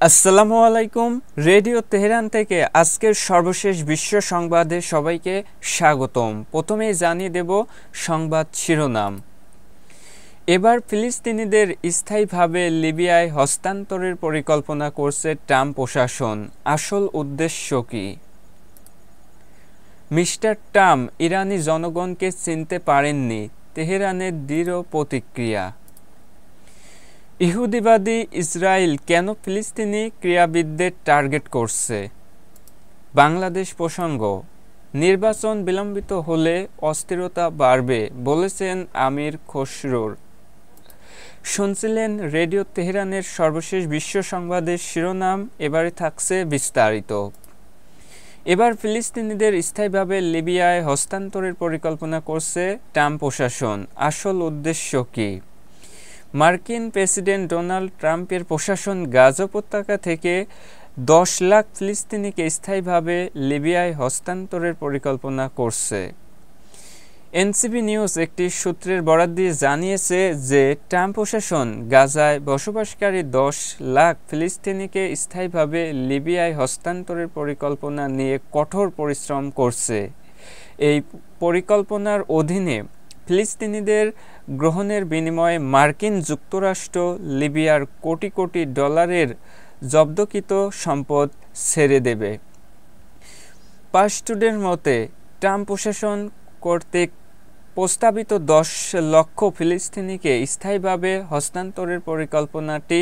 আসসালামু আলাইকুম। Radio Tehran থেকে আজকের সর্বশেষ বিশ্ব সংবাদে সবাইকে স্বাগতম। প্রথমেই জানিয়ে দেব সংবাদ শিরোনাম। এবার ফিলিস্তিনিদের স্থায়ীভাবে লিবিয়ায় হস্তান্তরের পরিকল্পনা করছে ট্রাম্প প্রশাসন। আসল উদ্দেশ্য কি? মিস্টার ট্রাম্প ইরানি জনগণকে চিনতে পারেননি, তেহরানের দৃঢ় প্রতিক্রিয়া। ইহুদিবাদী ইসরায়েল কেন ফিলিস্তিনি ক্রীড়াবিদদের টার্গেট করছে? বাংলাদেশ প্রসঙ্গ। নির্বাচন বিলম্বিত হলে অস্থিরতা বাড়বে বলেছেন আমির খসরুর। শুনছিলেন রেডিও তেহরানের সর্বশেষ বিশ্ব সংবাদের শিরোনাম। এবারে থাকছে বিস্তারিত। এবার ফিলিস্তিনিদের স্থায়ীভাবে লিবিয়ায় হস্তান্তরের পরিকল্পনা করছে ট্রাম্প প্রশাসন। আসল উদ্দেশ্য কি? মার্কিন প্রেসিডেন্ট ডোনাল্ড ট্রাম্পের প্রশাসন গাজা উপত্যকা থেকে 10 লাখ ফিলিস্তিনিকে স্থায়ীভাবে লিবিয়ায় হস্তান্তরের পরিকল্পনা করছে। এনসিবি নিউজ একটি সূত্রের বরাত দিয়ে জানিয়েছে যে ট্রাম্প প্রশাসন গাজায় বসবাসকারী 10 লাখ ফিলিস্তিনিকে স্থায়ীভাবে লিবিয়ায় হস্তান্তরের পরিকল্পনা নিয়ে কঠোর পরিশ্রম করছে। এই পরিকল্পনার অধীনে ফিলিস্তিনিদের গ্রহণের বিনিময়ে মার্কিন যুক্তরাষ্ট্র লিবিয়ার কোটি কোটি ডলারের জব্দকৃত সম্পদ ছেড়ে দেবে। পাশটুডের মতে ট্রাম্প প্রশাসন কর্তৃক প্রস্তাবিত 10 লক্ষ ফিলিস্তিনিকে স্থায়ীভাবে হস্তান্তরের পরিকল্পনাটি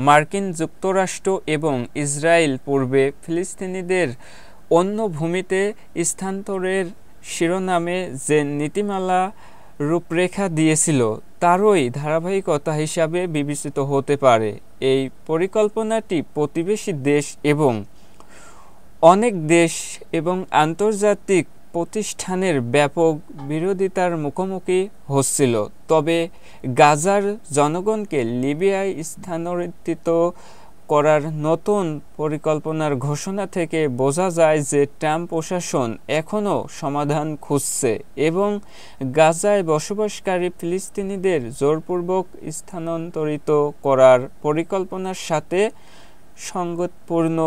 মার্কিন যুক্তরাষ্ট্র এবং ইসরায়েল পূর্বে ফিলিস্তিনিদের অন্য ভূমিতে স্থানান্তরের শিরোনামে যে নীতিমালা রূপরেখা দিয়েছিল তারই ধারাবাহিকতা হিসাবে বিবেচিত হতে পারে। এই পরিকল্পনাটি প্রতিবেশী দেশ এবং অনেক দেশ এবং আন্তর্জাতিক প্রতিষ্ঠানের ব্যাপক বিরোধিতার মুখোমুখি হচ্ছিল। তবে গাজার জনগণকে লিবিয়ায় স্থানান্তরিত করার নতুন পরিকল্পনার ঘোষণা থেকে বোঝা যায় যে ট্রাম্প প্রশাসন এখনও সমাধান খুঁজছে এবং গাজায় বসবাসকারী ফিলিস্তিনিদের জোরপূর্বক স্থানান্তরিত করার পরিকল্পনার সাথে সঙ্গতিপূর্ণ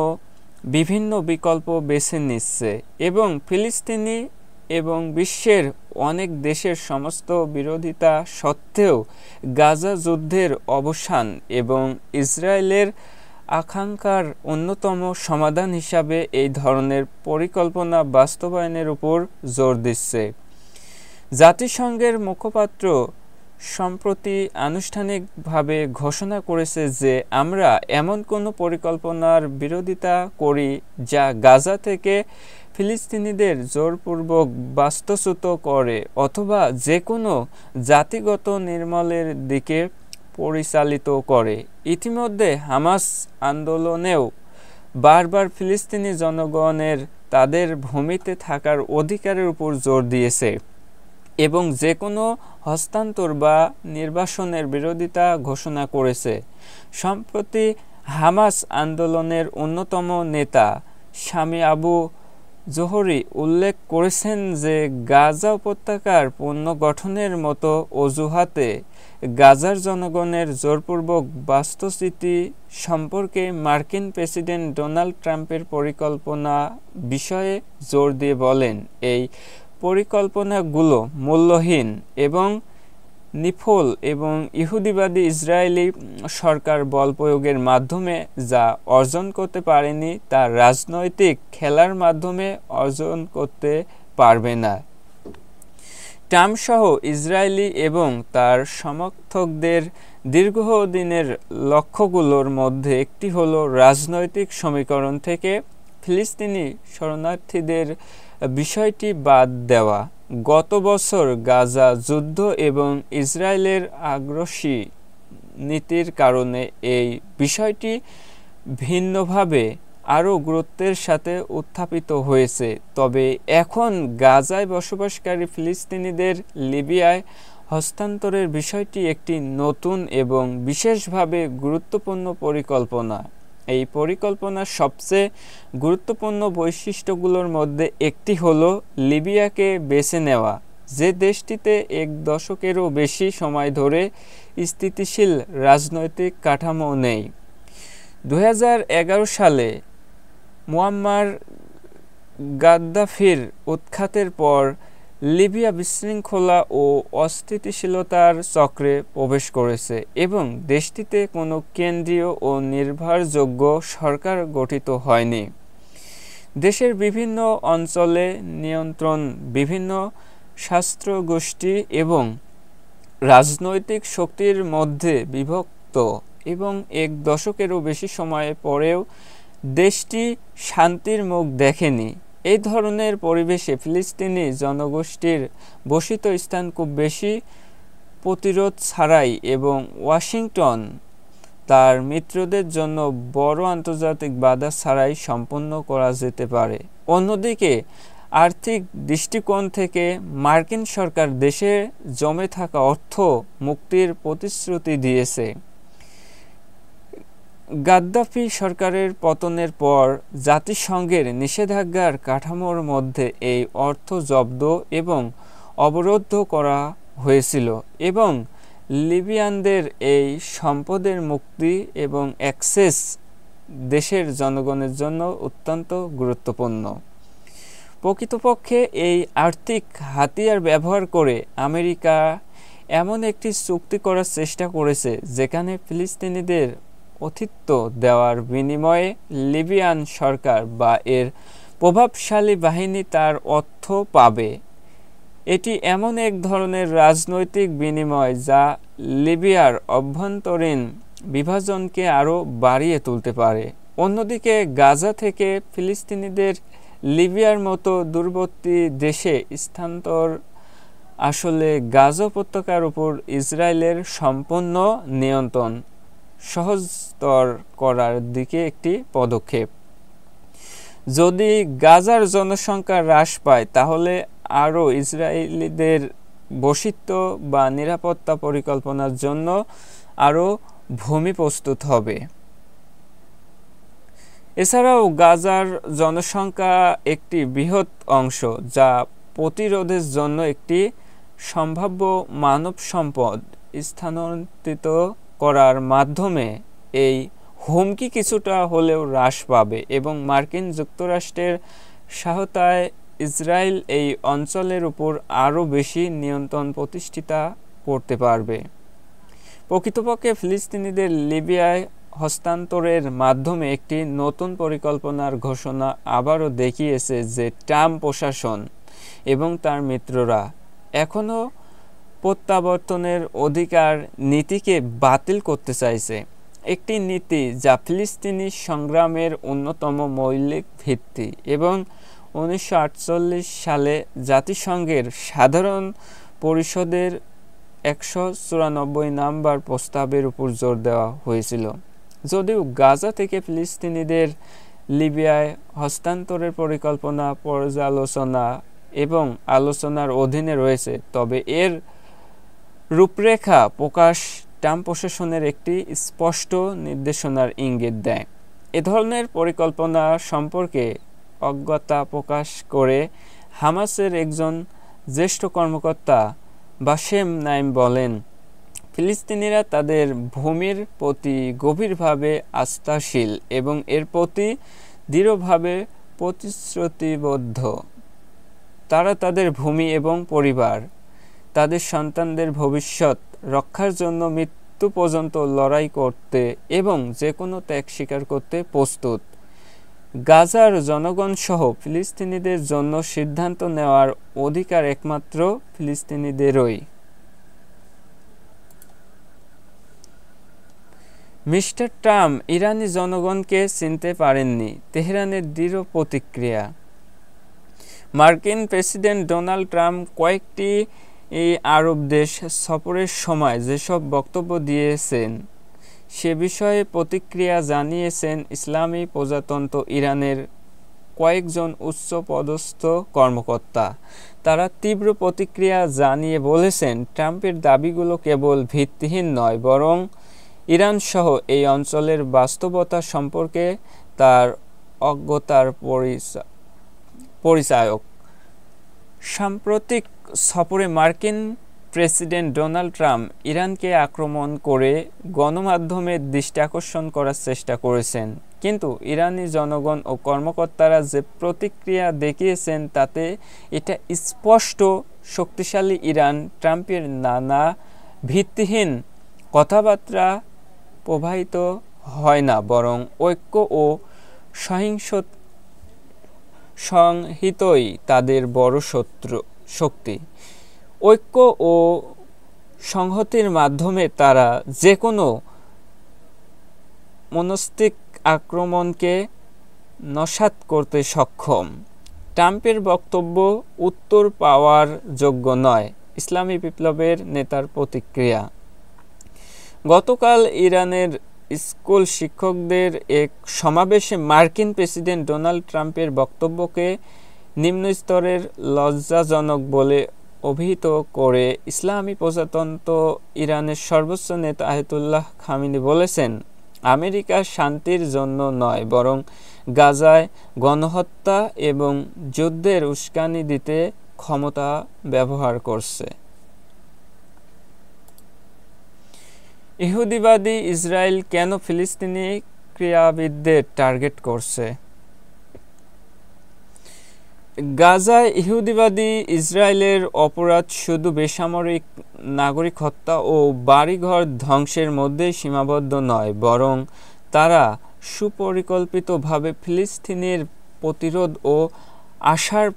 বিভিন্ন বিকল্প বেছে নিচ্ছে এবং ফিলিস্তিনি এবং বিশ্বের অনেক দেশের সমস্ত বিরোধিতা সত্ত্বেও গাজা যুদ্ধের অবসান এবং ইসরায়েলের আকাঙ্ক্ষার অন্যতম সমাধান হিসাবে এই ধরনের পরিকল্পনা বাস্তবায়নের উপর জোর দিচ্ছে। জাতিসংঘের মুখপাত্র সম্প্রতি আনুষ্ঠানিকভাবে ঘোষণা করেছে যে আমরা এমন কোনো পরিকল্পনার বিরোধিতা করি যা গাজা থেকে ফিলিস্তিনিদের জোরপূর্বক বাস্তুচ্যুত করে অথবা যে কোনো জাতিগত নির্মূলের দিকে পরিচালিত করে। ইতিমধ্যে হামাস আন্দোলনেও বারবার ফিলিস্তিনি জনগণের তাদের ভূমিতে থাকার অধিকারের উপর জোর দিয়েছে এবং যে কোনো হস্তান্তর বা নির্বাসনের বিরোধিতা ঘোষণা করেছে। সম্প্রতি হামাস আন্দোলনের অন্যতম নেতা সামি আবু জোহরি উল্লেখ করেছেন যে গাজা উপত্যকার পুনর্গঠনের মতো অজুহাতে গাজার জনগণের জোরপূর্বক বাস্তুচ্যুতি সম্পর্কে মার্কিন প্রেসিডেন্ট ডোনাল্ড ট্রাম্পের পরিকল্পনা বিষয়ে জোর দিয়ে বলেন, এই পরিকল্পনাগুলো মূল্যহীন এবং নিফল এবং ইহুদিবাদী ইসরায়েলি সরকার বল প্রয়োগের মাধ্যমে যা অর্জন করতে পারেনি তা রাজনৈতিক খেলার মাধ্যমে অর্জন করতে পারবে না। ট্রাম্প সহ ইসরায়েলি এবং তার সমর্থকদের দীর্ঘদিনের লক্ষ্যগুলোর মধ্যে একটি হলো রাজনৈতিক সমীকরণ থেকে ফিলিস্তিনি শরণার্থীদের বিষয়টি বাদ দেওয়া। গত বছর গাজা যুদ্ধ এবং ইসরায়েলের আগ্রাসী নীতির কারণে এই বিষয়টি ভিন্নভাবে আরও গুরুত্বের সাথে উত্থাপিত হয়েছে। তবে এখন গাজায় বসবাসকারী ফিলিস্তিনিদের লিবিয়ায় হস্তান্তরের বিষয়টি একটি নতুন এবং বিশেষভাবে গুরুত্বপূর্ণ পরিকল্পনা। এই পরিকল্পনার সবচেয়ে গুরুত্বপূর্ণ বৈশিষ্ট্যগুলোর মধ্যে একটি হলো লিবিয়াকে বেছে নেওয়া, যে দেশটিতে এক দশকেরও বেশি সময় ধরে স্থিতিশীল রাজনৈতিক কাঠামো নেই। 2011 সালে মুয়াম্মার গাদ্দাফির উৎখাতের পর লিবিয়া বিশৃঙ্খলা ও অস্থিতিশীলতার চক্রে প্রবেশ করেছে এবং দেশটিতে কোনো কেন্দ্রীয় ও নির্ভরযোগ্য সরকার গঠিত হয়নি। দেশের বিভিন্ন অঞ্চলে নিয়ন্ত্রণ বিভিন্ন শাস্ত্র গোষ্ঠী এবং রাজনৈতিক শক্তির মধ্যে বিভক্ত এবং এক দশকেরও বেশি সময় পরেও দেশটি শান্তির মুখ দেখেনি। এই ধরনের পরিবেশে ফিলিস্তিনি জনগোষ্ঠীর বসিত স্থান খুব বেশি প্রতিরোধ ছাড়াই এবং ওয়াশিংটন তার মিত্রদের জন্য বড় আন্তর্জাতিক বাধা ছাড়াই সম্পন্ন করা যেতে পারে। অন্যদিকে আর্থিক দৃষ্টিকোণ থেকে মার্কিন সরকার দেশে জমে থাকা অর্থ মুক্তির প্রতিশ্রুতি দিয়েছে। গাদ্দাফি সরকারের পতনের পর জাতিসংঘের নিষেধাজ্ঞার কাঠামোর মধ্যে এই অর্থ জব্দ এবং অবরুদ্ধ করা হয়েছিল এবং লিবিয়ানদের এই সম্পদের মুক্তি এবং অ্যাক্সেস দেশের জনগণের জন্য অত্যন্ত গুরুত্বপূর্ণ। প্রকৃতপক্ষে এই আর্থিক হাতিয়ার ব্যবহার করে আমেরিকা এমন একটি চুক্তি করার চেষ্টা করেছে যেখানে ফিলিস্তিনিদের অস্তিত্ব দেওয়ার বিনিময়ে লিবিয়ান সরকার বা এর প্রভাবশালী বাহিনী তার অর্থ পাবে। এটি এমন এক ধরনের রাজনৈতিক বিনিময় যা লিবিয়ার অভ্যন্তরীণ বিভাজনকে আরও বাড়িয়ে তুলতে পারে। অন্যদিকে গাজা থেকে ফিলিস্তিনিদের লিবিয়ার মতো দূরবর্তী দেশে স্থানান্তর আসলে গাজা উপত্যকার উপর ইসরায়েলের সম্পূর্ণ নিয়ন্ত্রণ সহজতর করার দিকে একটি পদক্ষেপ। যদি গাজার জনসংখ্যা হ্রাস পায় তাহলে আরও ইসরায়েলিদের বসিত বা নিরাপত্তা পরিকল্পনার জন্য আরও ভূমি প্রস্তুত হবে। এছাড়াও গাজার জনসংখ্যা একটি বৃহৎ অংশ যা প্রতিরোধের জন্য একটি সম্ভাব্য মানব সম্পদ স্থানান্তরিত করার মাধ্যমে এই হুমকি কিছুটা হলেও হ্রাস পাবে এবং মার্কিন যুক্তরাষ্ট্রের সহায়তায় ইসরায়েল এই অঞ্চলের উপর আরও বেশি নিয়ন্ত্রণ প্রতিষ্ঠিত করতে পারবে। প্রকৃতপক্ষে ফিলিস্তিনিদের লিবিয়ায় হস্তান্তরের মাধ্যমে একটি নতুন পরিকল্পনার ঘোষণা আবারও দেখিয়েছে যে ট্রাম্প প্রশাসন এবং তার মিত্ররা এখনও প্রত্যাবর্তনের অধিকার নীতিকে বাতিল করতে চাইছে, একটি নীতি যা ফিলিস্তিনি সংগ্রামের অন্যতম মৌলিক ভিত্তি এবং 1948 সালে জাতিসংঘের সাধারণ পরিষদের 194 নম্বর প্রস্তাবের উপর জোর দেওয়া হয়েছিল। যদিও গাজা থেকে ফিলিস্তিনিদের লিবিয়ায় হস্তান্তরের পরিকল্পনা পর্যালোচনা এবং আলোচনার অধীনে রয়েছে, তবে এর রূপরেখা প্রকাশ ট্রাম্প প্রশাসনের একটি স্পষ্ট নির্দেশনার ইঙ্গিত দেয়। এ ধরনের পরিকল্পনা সম্পর্কে অজ্ঞতা প্রকাশ করে হামাসের একজন জ্যেষ্ঠ কর্মকর্তা বাসেম নাইম বলেন, ফিলিস্তিনিরা তাদের ভূমির প্রতি গভীরভাবে আস্থাশীল এবং এর প্রতি দৃঢ়ভাবে প্রতিশ্রুতিবদ্ধ। তারা তাদের ভূমি এবং পরিবার, তাদের সন্তানদের ভবিষ্যৎ রক্ষার জন্য মৃত্যু পর্যন্ত লড়াই করতে এবং যে কোনো ত্যাগ স্বীকার করতে প্রস্তুত। গাজার জনগণ সহ ফিলিস্তিনিদের জন্য সিদ্ধান্ত নেওয়ার অধিকার একমাত্র ফিলিস্তিনিদেরই। মিস্টার ট্রাম্প ইরানি জনগণকে চিনতে পারেননি, তেহরানের দৃঢ় প্রতিক্রিয়া। মার্কিন প্রেসিডেন্ট ডোনাল্ড ট্রাম্প কয়েকটি আরব দেশ সফরের সময় যেসব বক্তব্য দিয়েছেন সে বিষয়ে প্রতিক্রিয়া জানিয়েছেন ইসলামী প্রজাতন্ত্র ইরানের কয়েকজন উচ্চপদস্থ কর্মকর্তা। তারা তীব্র প্রতিক্রিয়া জানিয়ে বলেছেন, ট্রাম্পের দাবিগুলো কেবল ভিত্তিহীন নয়, বরং ইরানসহ এই অঞ্চলের বাস্তবতা সম্পর্কে তার অজ্ঞতার পরিচায়ক। সাম্প্রতিক সফরে মার্কিন প্রেসিডেন্ট ডোনাল্ড ট্রাম্প ইরানকে আক্রমণ করে গণমাধ্যমের দৃষ্টি আকর্ষণ করার চেষ্টা করেছেন, কিন্তু ইরানি জনগণ ও কর্মকর্তারা যে প্রতিক্রিয়া দেখিয়েছেন তাতে এটা স্পষ্ট শক্তিশালী ইরান ট্রাম্পের নানা ভিত্তিহীন কথাবার্তা প্রবাহিত হয় না, বরং ঐক্য ও সংহিতই তাদের বড় শক্তি। ঐক্য ও সংহতির মাধ্যমে তারা যে কোনো মনস্তাত্ত্বিক আক্রমণকে নস্যাৎ করতে সক্ষম। ট্রাম্পের বক্তব্য উত্তর পাওয়ার যোগ্য নয়, ইসলামী বিপ্লবের নেতার প্রতিক্রিয়া। গতকাল ইরানের স্কুল শিক্ষকদের এক সমাবেশে মার্কিন প্রেসিডেন্ট ডোনাল্ড ট্রাম্পের বক্তব্যকে নিম্ন স্তরের লজ্জাজনক বলে অভিহিত করে ইসলামী প্রজাতন্ত্র ইরানের সর্বোচ্চ নেতা আয়াতুল্লাহ খামেনি বলেছেন, আমেরিকা শান্তির জন্য নয় বরং গাজায় গণহত্যা এবং যুদ্ধের উস্কানি দিতে ক্ষমতা ব্যবহার করছে। ইহুদিবাদী ইসরায়েল কেন ফিলিস্তিনি ক্রীড়াবিদদের টার্গেট করছে? গাজায় ইহুদিবাদী ইসরায়েলের অপরাধ শুধু বেসামরিক নাগরিক হত্যা ও বাড়িঘর ধ্বংসের মধ্যেই সীমাবদ্ধ নয়, বরং তারা সুপরিকল্পিতভাবে ফিলিস্তিনের প্রতিরোধ ও আশার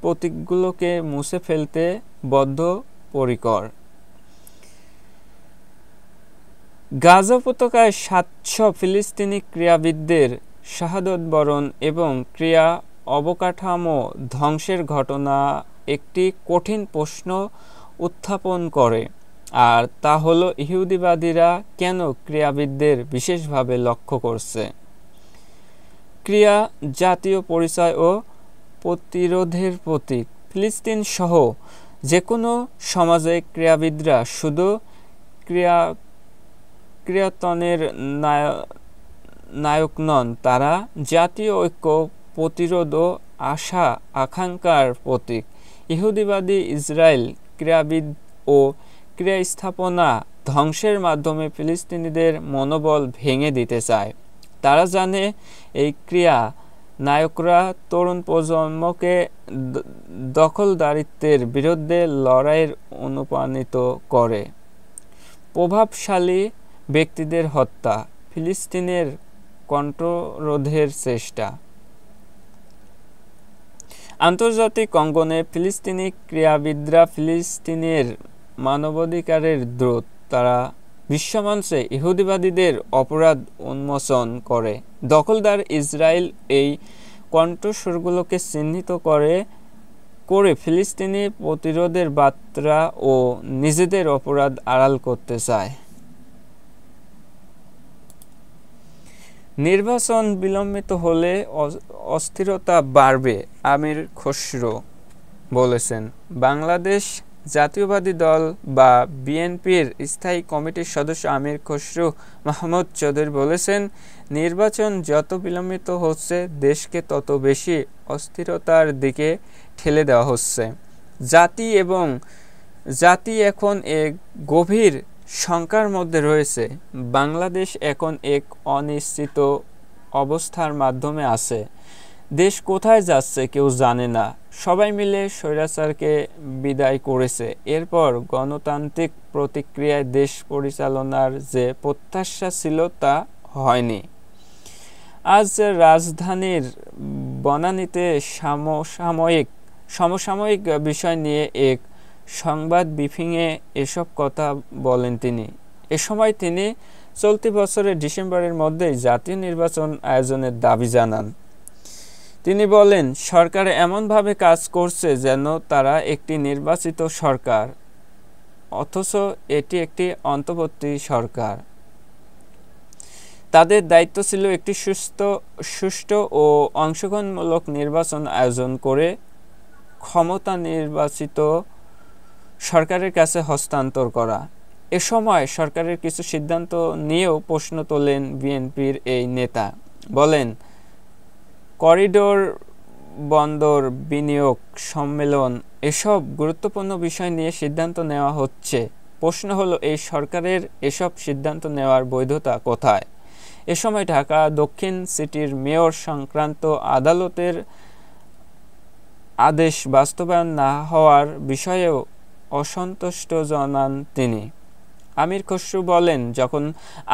প্রতীকগুলোকে মুছে ফেলতে বদ্ধপরিকর। গাজা উপত্যকায় ৭০০ ফিলিস্তিনি ক্রীড়াবিদদের শাহাদত বরণ এবং ক্রীড়া অবকাঠামো ধ্বংসের ঘটনা একটি কঠিন প্রশ্ন উত্থাপন করে, আর তা হলো ইহুদিবাদীরা কেন ক্রীড়াবিদদের বিশেষভাবে লক্ষ্য করছে। ক্রীড়া জাতীয় পরিচয় ও প্রতিরোধের প্রতীক। ফিলিস্তিন সহ যে কোনো সমাজে ক্রীড়াবিদরা শুধু ক্রীড়াতনের নায়ক নন, তারা জাতীয় ঐক্য, প্রতিরোধ ও আশা আকাঙ্ক্ষার প্রতীক। ইহুদিবাদী ইসরায়েল ক্রীড়াবিদ ও ক্রীড়া স্থাপনা ধ্বংসের মাধ্যমে ফিলিস্তিনিদের মনোবল ভেঙে দিতে চায়। তারা জানে এই ক্রীড়া নায়করা তরুণ প্রজন্মকে দখলদারিত্বের বিরুদ্ধে লড়াইয়ের অনুপ্রাণিত করে। প্রভাবশালী ব্যক্তিদের হত্যা, ফিলিস্তিনের কণ্ঠরোধের চেষ্টা। আন্তর্জাতিক অঙ্গনে ফিলিস্তিনি ক্রীড়াবিদরা ফিলিস্তিনের মানবাধিকারের দূত। তারা বিশ্বমঞ্চে ইহুদিবাদীদের অপরাধ উন্মোচন করে। দখলদার ইসরায়েল এই কণ্ঠস্বরগুলোকে চিহ্নিত করে ফিলিস্তিনি প্রতিরোধের বার্তা ও নিজেদের অপরাধ আড়াল করতে চায়। নির্বাচন বিলম্বিত হলে অস্থিরতা বাড়বে, আমির খসরু বলেছেন। বাংলাদেশ জাতীয়তাবাদী দল বা বিএনপির স্থায়ী কমিটির সদস্য আমির খসরু মাহমুদ চৌধুরী বলেছেন, নির্বাচন যত বিলম্বিত হচ্ছে দেশকে তত বেশি অস্থিরতার দিকে ঠেলে দেওয়া হচ্ছে। জাতি এখন এক গভীর শঙ্কার মধ্যে রয়েছে। বাংলাদেশ এখন এক অনিশ্চিত অবস্থার মাধ্যমে আছে। দেশ কোথায় যাচ্ছে কেউ জানে না। সবাই মিলে স্বৈরাচারকে বিদায় করেছে। এরপর গণতান্ত্রিক প্রক্রিয়ায় দেশ পরিচালনার যে প্রত্যাশা ছিল তা হয়নি। আজ রাজধানীর বনানীতে সমসাময়িক বিষয় নিয়ে এক সংবাদ ব্রিফিংয়ে এসব কথা বলেন তিনি। এ সময় তিনি চলতি বছরের ডিসেম্বরের মধ্যেই জাতীয় নির্বাচন আয়োজনের দাবি জানান। তিনি বলেন, সরকার এমনভাবে কাজ করছে যেন তারা একটি নির্বাচিত সরকার, অথচ এটি একটি অন্তর্বর্তী সরকার। তাদের দায়িত্ব ছিল একটি সুষ্ঠু ও অংশগ্রহণমূলক নির্বাচন আয়োজন করে ক্ষমতা নির্বাচিত সরকারের কাছে হস্তান্তর করা। এ সময় সরকারের কিছু সিদ্ধান্ত নিয়েও প্রশ্ন তোলেন বিএনপির এই নেতা। বলেন, করিডোর বন্দর বিনিয়োগ সম্মেলন এসব গুরুত্বপূর্ণ বিষয় নিয়ে সিদ্ধান্ত নেওয়া হচ্ছে। প্রশ্ন হলো, এই সরকারের এসব সিদ্ধান্ত নেওয়ার বৈধতা কোথায়? এ সময় ঢাকা দক্ষিণ সিটির মেয়র সংক্রান্ত আদালতের আদেশ বাস্তবায়ন না হওয়ার বিষয়েও অসন্তুষ্ট জানান তিনি। আমির খসরু বলেন, যখন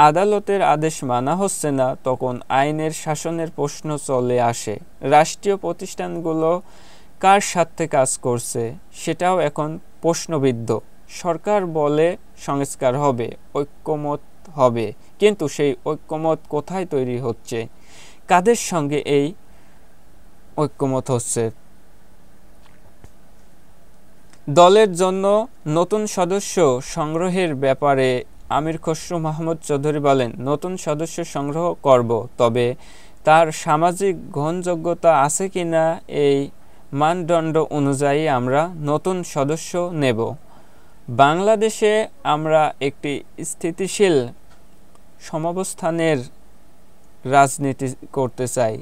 আদালতের আদেশ মানা হচ্ছে না তখন আইনের শাসনের প্রশ্ন চলে আসে। রাষ্ট্রীয় প্রতিষ্ঠানগুলো কার স্বার্থে কাজ করছে সেটাও এখন প্রশ্নবিদ্ধ। সরকার বলে সংস্কার হবে, ঐক্যমত হবে, কিন্তু সেই ঐক্যমত কোথায় তৈরি হচ্ছে? কাদের সঙ্গে এই ঐক্যমত হচ্ছে? দলের জন্য নতুন সদস্য সংগ্রহের ব্যাপারে আমির খসরু মাহমুদ চৌধুরী বলেন, নতুন সদস্য সংগ্রহ করব, তবে তার সামাজিক গ্রহণযোগ্যতা আছে কিনা এই মানদণ্ড অনুযায়ী আমরা নতুন সদস্য নেব। বাংলাদেশে আমরা একটি স্থিতিশীল সমাবস্থানের রাজনীতি করতে চাই।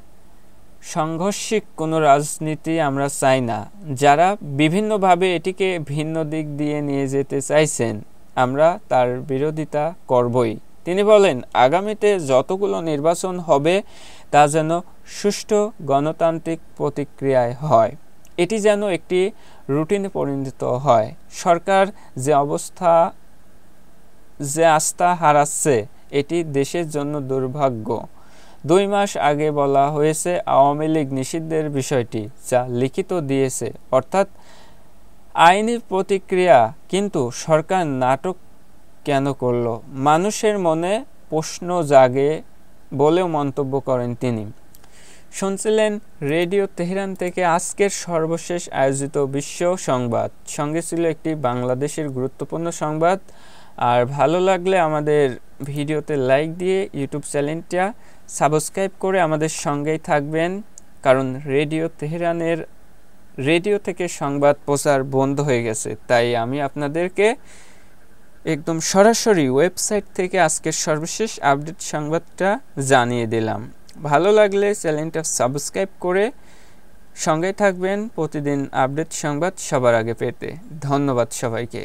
সাংঘর্ষিক কোনো রাজনীতি আমরা চাই না। যারা বিভিন্নভাবে এটিকে ভিন্ন দিক দিয়ে নিয়ে যেতে চাইছেন, আমরা তার বিরোধিতা করবই। তিনি বলেন, আগামীতে যতগুলো নির্বাচন হবে তা যেন সুষ্ঠু গণতান্ত্রিক প্রতিক্রিয়ায় হয়, এটি যেন একটি রুটিনে পরিণত হয়। সরকার যে আস্থা হারাচ্ছে এটি দেশের জন্য দুর্ভাগ্য। 2 মাস আগে বলা হয়েছে আওয়ামী লীগ নিষিদ্ধের বিষয়টি, যা লিখিত দিয়েছে, অর্থাৎ আইনি প্রতিক্রিয়া, কিন্তু সরকার নাটক কেন করল? মানুষের মনে প্রশ্ন জাগে বলেও মন্তব্য করেন তিনি। শুনছিলেন রেডিও তেহরান থেকে আজকের সর্বশেষ আয়োজিত বিশ্ব সংবাদ। সঙ্গে ছিল একটি বাংলাদেশের গুরুত্বপূর্ণ সংবাদ। আর ভালো লাগলে আমাদের ভিডিওতে লাইক দিয়ে ইউটিউব চ্যানেলটা সাবস্ক্রাইব করে আমাদের সঙ্গেই থাকবেন, কারণ রেডিও থেকে সংবাদ প্রচার বন্ধ হয়ে গেছে। তাই আমি আপনাদেরকে একদম সরাসরি ওয়েবসাইট থেকে আজকের সর্বশেষ আপডেট সংবাদটা জানিয়ে দিলাম। ভালো লাগলে চ্যানেলটা সাবস্ক্রাইব করে সঙ্গেই থাকবেন প্রতিদিন আপডেট সংবাদ সবার আগে পেতে। ধন্যবাদ সবাইকে।